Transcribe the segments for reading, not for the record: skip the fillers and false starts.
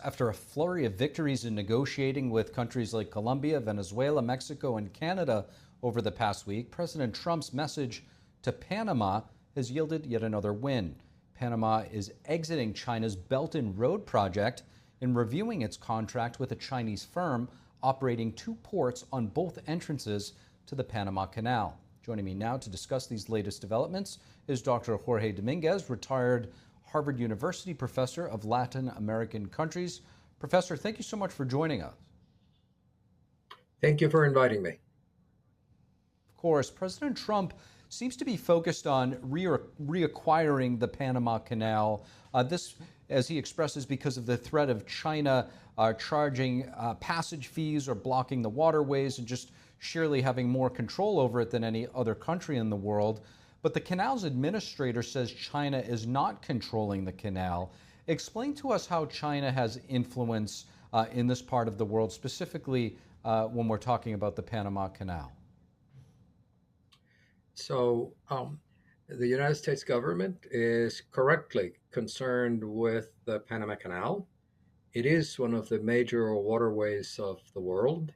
After a flurry of victories in negotiating with countries like Colombia, Venezuela, Mexico, and Canada over the past week, President Trump's message to Panama has yielded yet another win. Panama is exiting China's Belt and Road project and reviewing its contract with a Chinese firm operating two ports on both entrances to the Panama Canal. Joining me now to discuss these latest developments is Dr. Jorge Dominguez, retired Harvard University professor of Latin American countries. Professor, thank you so much for joining us. Thank you for inviting me. Of course, President Trump seems to be focused on reacquiring the Panama Canal. This, as he expresses, because of the threat of China charging passage fees or blocking the waterways and just surely having more control over it than any other country in the world. But the canal's administrator says China is not controlling the canal. Explain to us how China has influence in this part of the world, specifically when we're talking about the Panama Canal. So the United States government is correctly concerned with the Panama Canal. It is one of the major waterways of the world.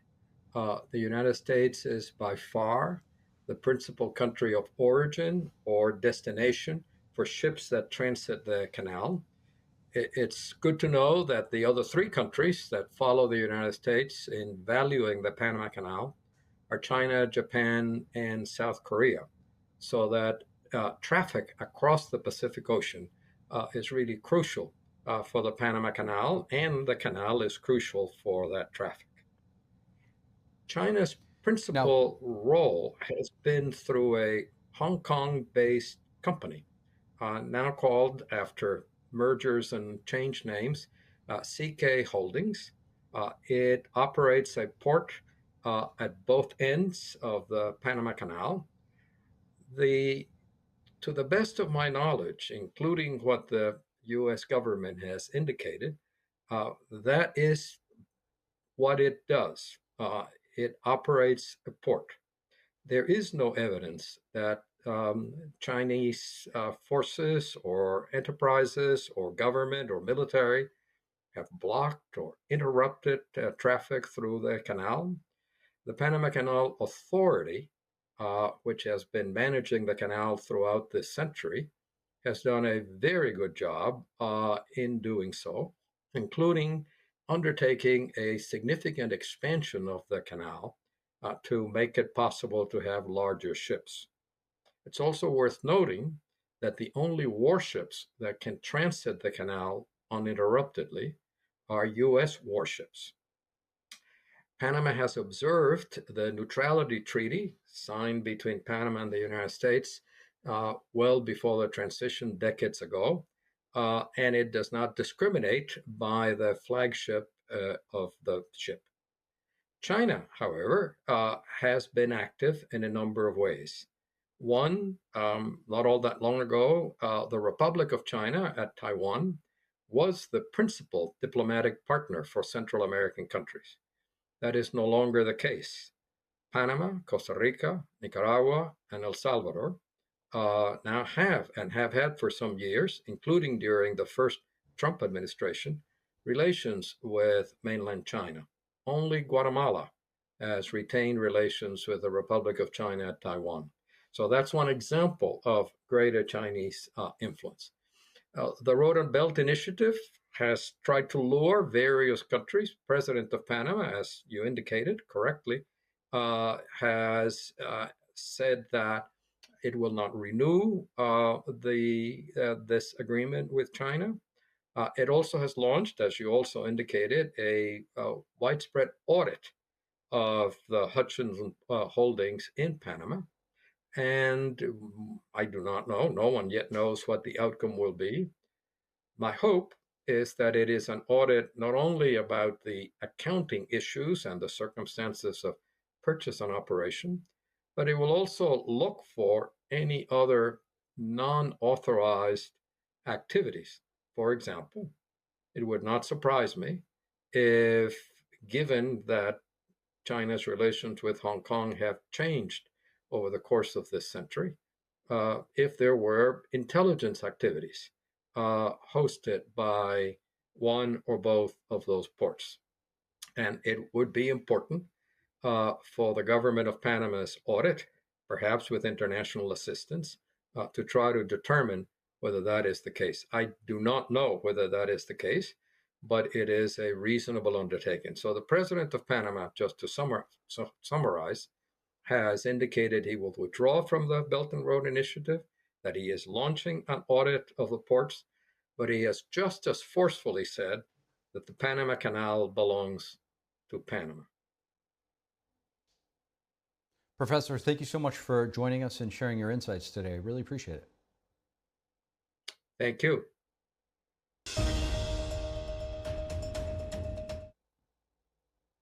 The United States is by far the principal country of origin or destination for ships that transit the canal. It's good to know that the other three countries that follow the United States in valuing the Panama Canal are China, Japan, and South Korea, so that traffic across the Pacific Ocean is really crucial for the Panama Canal, and the canal is crucial for that traffic. China's principal role has been through a Hong Kong-based company, now called, after mergers and change names, CK Holdings. It operates a port at both ends of the Panama Canal. To the best of my knowledge, including what the U.S. government has indicated, that is what it does. It operates a port. There is no evidence that Chinese forces or enterprises or government or military have blocked or interrupted traffic through the canal. The Panama Canal Authority, which has been managing the canal throughout this century, has done a very good job in doing so, including undertaking a significant expansion of the canal to make it possible to have larger ships. It's also worth noting that the only warships that can transit the canal uninterruptedly are U.S. warships. Panama has observed the neutrality treaty signed between Panama and the United States well before the transition decades ago, and it does not discriminate by the flagship of the ship. China, however, has been active in a number of ways. One, not all that long ago, the Republic of China at Taiwan was the principal diplomatic partner for Central American countries. That is no longer the case. Panama, Costa Rica, Nicaragua, and El Salvador now have and have had for some years, including during the first Trump administration, relations with mainland China. Only Guatemala has retained relations with the Republic of China at Taiwan. So that's one example of greater Chinese influence. The Road and Belt Initiative has tried to lure various countries. President of Panama, as you indicated correctly, has said that it will not renew this agreement with China. It also has launched, as you also indicated, a widespread audit of the Hutchison holdings in Panama. And I do not know, no one yet knows what the outcome will be. My hope is that it is an audit not only about the accounting issues and the circumstances of purchase and operation, but it will also look for any other non-authorized activities. For example, it would not surprise me if, given that China's relations with Hong Kong have changed over the course of this century, if there were intelligence activities hosted by one or both of those ports. And it would be important for the government of Panama's audit, perhaps with international assistance, to try to determine whether that is the case. I do not know whether that is the case, but it is a reasonable undertaking. So the president of Panama, just to summarize, has indicated he will withdraw from the Belt and Road Initiative, that he is launching an audit of the ports, but he has just as forcefully said that the Panama Canal belongs to Panama. Professor, thank you so much for joining us and sharing your insights today. I really appreciate it. Thank you.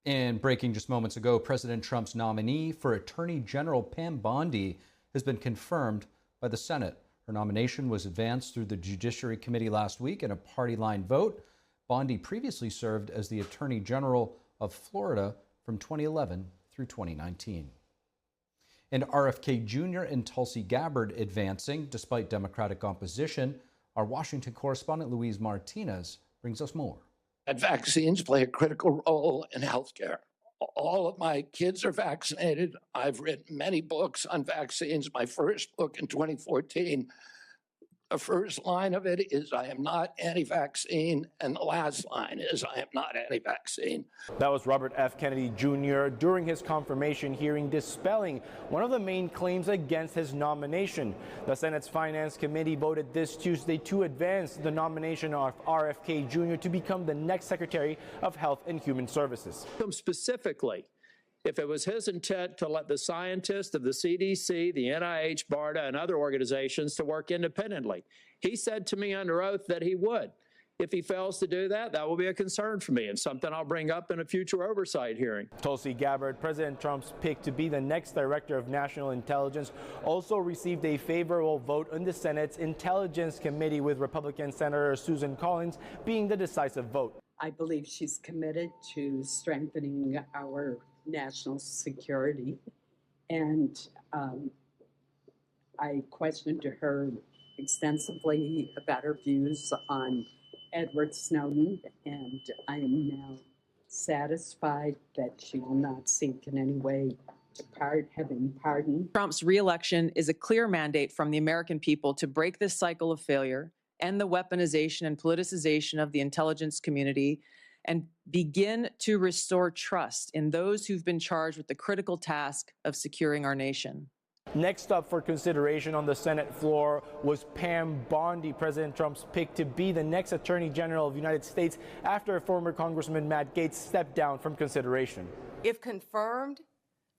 And breaking just moments ago, President Trump's nominee for Attorney General Pam Bondi has been confirmed by the Senate. Her nomination was advanced through the Judiciary Committee last week in a party line vote. Bondi previously served as the Attorney General of Florida from 2011 through 2019. And RFK Jr. and Tulsi Gabbard advancing despite Democratic opposition. Our Washington correspondent Luis Martinez brings us more. And vaccines play a critical role in healthcare. All of my kids are vaccinated. I've written many books on vaccines. My first book in 2014, the first line of it is, I am not anti-vaccine, and the last line is, I am not anti-vaccine. That was Robert F. Kennedy Jr. during his confirmation hearing, dispelling one of the main claims against his nomination. The Senate's Finance Committee voted this Tuesday to advance the nomination of RFK Jr. to become the next Secretary of Health and Human Services. Specifically, if it was his intent to let the scientists of the CDC, the NIH, BARDA, and other organizations to work independently. He said to me under oath that he would. If he fails to do that, that will be a concern for me and something I'll bring up in a future oversight hearing. Tulsi Gabbard, President Trump's pick to be the next Director of National Intelligence, also received a favorable vote on the Senate's Intelligence Committee, with Republican Senator Susan Collins being the decisive vote. I believe she's committed to strengthening our national security, and I questioned her extensively about her views on Edward Snowden, and I am now satisfied that she will not seek in any way to have him pardoned. Trump's reelection is a clear mandate from the American people to break this cycle of failure, end the weaponization and politicization of the intelligence community, and begin to restore trust in those who've been charged with the critical task of securing our nation. Next up for consideration on the Senate floor was Pam Bondi, President Trump's pick to be the next Attorney General of the United States after former Congressman Matt Gaetz stepped down from consideration. If confirmed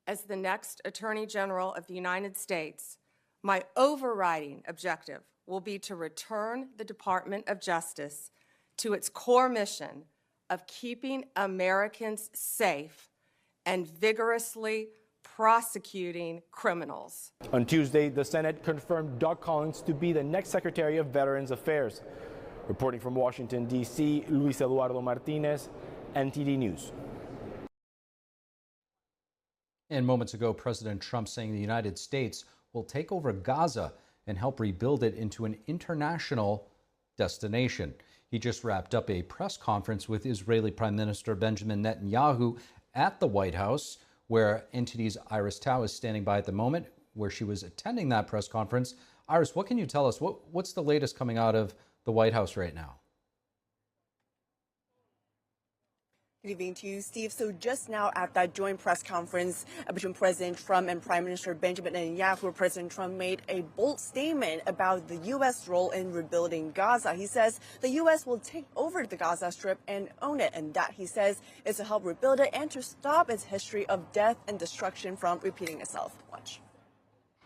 as the next Attorney General of the United States, my overriding objective will be to return the Department of Justice to its core mission of keeping Americans safe and vigorously prosecuting criminals. On Tuesday, the Senate confirmed Doug Collins to be the next Secretary of Veterans Affairs. Reporting from Washington, D.C., Luis Eduardo Martinez, NTD News. And moments ago, President Trump saying the United States will take over Gaza and help rebuild it into an international destination. He just wrapped up a press conference with Israeli Prime Minister Benjamin Netanyahu at the White House, where NTD's Iris Tao is standing by at the moment, where she was attending that press conference. Iris, what can you tell us? What's the latest coming out of the White House right now? Good evening to you, Steve. So just now at that joint press conference between President Trump and Prime Minister Benjamin Netanyahu, President Trump made a bold statement about the U.S. role in rebuilding Gaza. He says the U.S. will take over the Gaza Strip and own it. And that, he says, is to help rebuild it and to stop its history of death and destruction from repeating itself. Watch.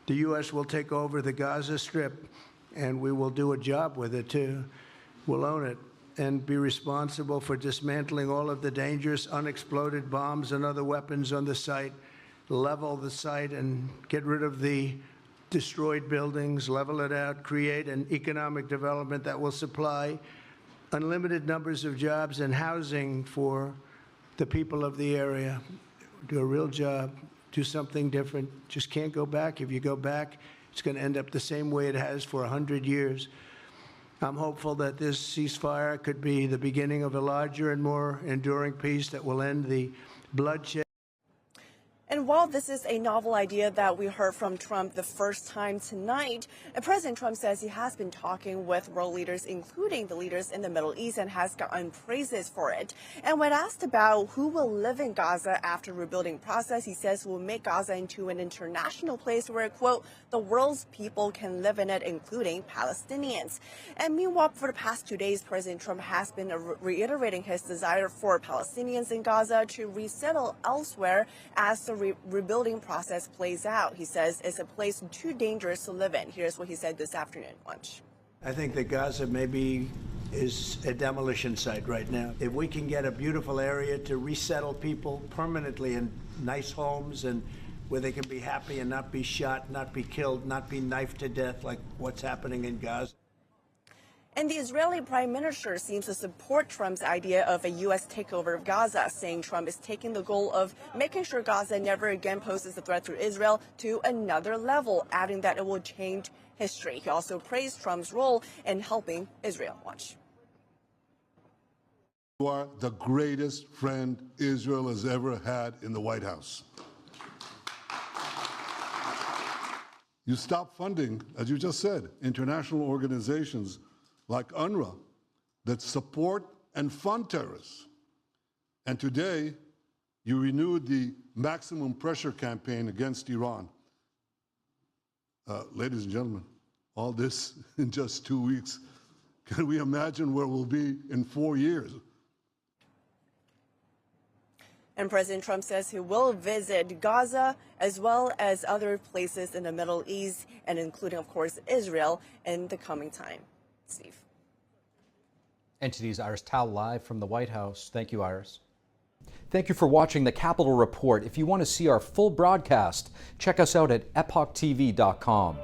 The U.S. will take over the Gaza Strip, and we will do a job with it, too. We'll own it and be responsible for dismantling all of the dangerous unexploded bombs and other weapons on the site, level the site and get rid of the destroyed buildings, level it out, create an economic development that will supply unlimited numbers of jobs and housing for the people of the area. Do a real job, do something different. Just can't go back. If you go back, it's going to end up the same way it has for 100 years. I'm hopeful that this ceasefire could be the beginning of a larger and more enduring peace that will end the bloodshed. And while this is a novel idea that we heard from Trump the first time tonight, President Trump says he has been talking with world leaders, including the leaders in the Middle East, and has gotten praises for it. And when asked about who will live in Gaza after the rebuilding process, he says will make Gaza into an international place where, quote, the world's people can live in it, including Palestinians. And meanwhile, for the past 2 days, President Trump has been reiterating his desire for Palestinians in Gaza to resettle elsewhere as the rebuilding process plays out. He says it's a place too dangerous to live in. Here's what he said this afternoon. Watch. I think that Gaza maybe is a demolition site right now. If we can get a beautiful area to resettle people permanently in nice homes and where they can be happy and not be shot, not be killed, not be knifed to death like what's happening in Gaza. And the Israeli prime minister seems to support Trump's idea of a U.S. takeover of Gaza, saying Trump is taking the goal of making sure Gaza never again poses a threat to Israel to another level, adding that it will change history. He also praised Trump's role in helping Israel. Watch. You are the greatest friend Israel has ever had in the White House. You stop funding, as you just said, international organizations like UNRWA that support and fund terrorists. And today, you renewed the maximum pressure campaign against Iran. Ladies and gentlemen, all this in just 2 weeks. Can we imagine where we'll be in 4 years? And President Trump says he will visit Gaza as well as other places in the Middle East, and including, of course, Israel in the coming time. Steve. NTD's Iris Tal live from the White House. Thank you, Iris. Thank you for watching the Capitol Report. If you want to see our full broadcast, check us out at epochtv.com.